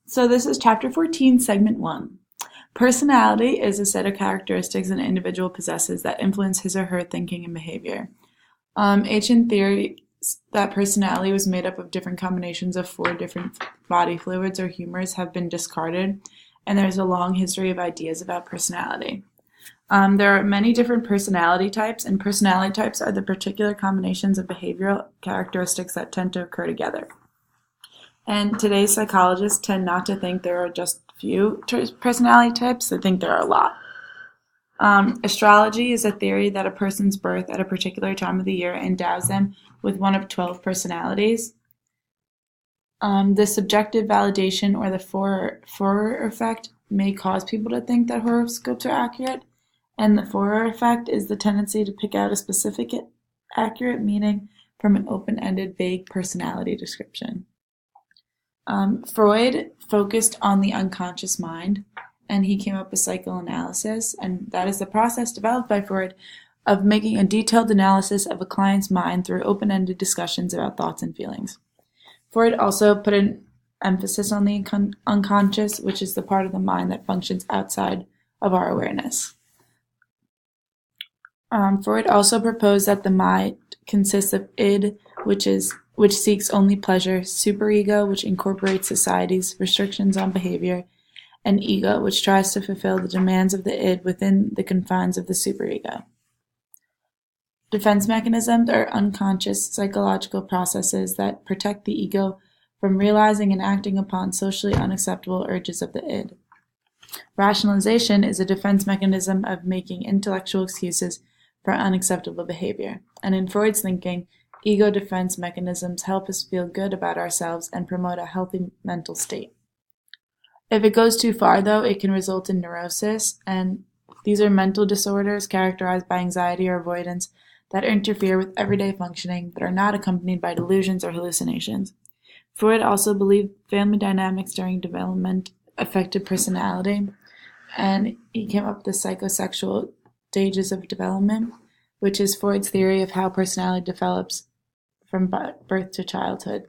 So this is chapter 14, segment 1. Personality is a set of characteristics an individual possesses that influence his or her thinking and behavior. Ancient theories that personality was made up of different combinations of 4 different body fluids or humors have been discarded, and there's a long history of ideas about personality. There are many different personality types, and personality types are the particular combinations of behavioral characteristics that tend to occur together. And today's psychologists tend not to think there are just few personality types, they think there are a lot. Astrology is a theory that a person's birth at a particular time of the year endows them with one of 12 personalities. The subjective validation or the Forer effect may cause people to think that horoscopes are accurate, and the Forer effect is the tendency to pick out a specific accurate meaning from an open-ended, vague personality description. Freud focused on the unconscious mind, and he came up with psychoanalysis, and that is the process developed by Freud of making a detailed analysis of a client's mind through open-ended discussions about thoughts and feelings. Freud also put an emphasis on the unconscious, which is the part of the mind that functions outside of our awareness. Freud also proposed that the mind consists of id, which seeks only pleasure, superego, which incorporates society's restrictions on behavior, and ego, which tries to fulfill the demands of the id within the confines of the superego. Defense mechanisms are unconscious psychological processes that protect the ego from realizing and acting upon socially unacceptable urges of the id. Rationalization is a defense mechanism of making intellectual excuses for unacceptable behavior, and in Freud's thinking, ego defense mechanisms help us feel good about ourselves and promote a healthy mental state. If it goes too far, though, it can result in neurosis, and these are mental disorders characterized by anxiety or avoidance that interfere with everyday functioning but are not accompanied by delusions or hallucinations. Freud also believed family dynamics during development affected personality, and he came up with the psychosexual stages of development, which is Freud's theory of how personality develops from birth to childhood.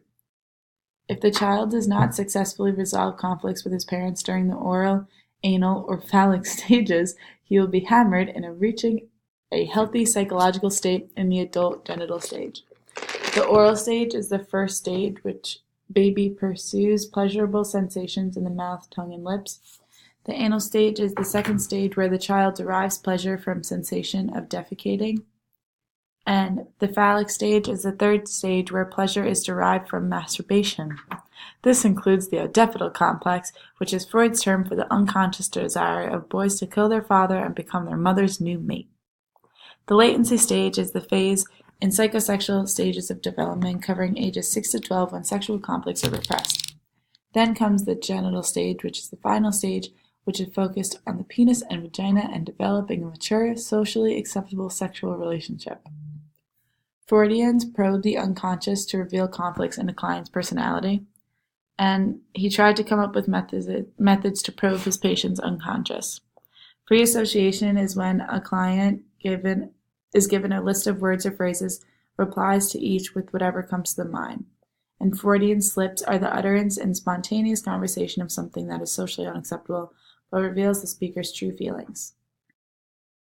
If the child does not successfully resolve conflicts with his parents during the oral, anal, or phallic stages, he will be hammered into reaching a healthy psychological state in the adult genital stage. The oral stage is the first stage which baby pursues pleasurable sensations in the mouth, tongue, and lips. The anal stage is the second stage where the child derives pleasure from sensation of defecating. And the phallic stage is the third stage where pleasure is derived from masturbation. This includes the oedipal complex, which is Freud's term for the unconscious desire of boys to kill their father and become their mother's new mate. The latency stage is the phase in psychosexual stages of development covering ages 6 to 12 when sexual conflicts are repressed. Then comes the genital stage, which is the final stage, which is focused on the penis and vagina and developing a mature, socially acceptable sexual relationship. Freudians probed the unconscious to reveal conflicts in a client's personality, and he tried to come up with methods to probe his patient's unconscious. Free association is when a client is given a list of words or phrases, replies to each with whatever comes to the mind. And Freudian slips are the utterance in spontaneous conversation of something that is socially unacceptable, but reveals the speaker's true feelings.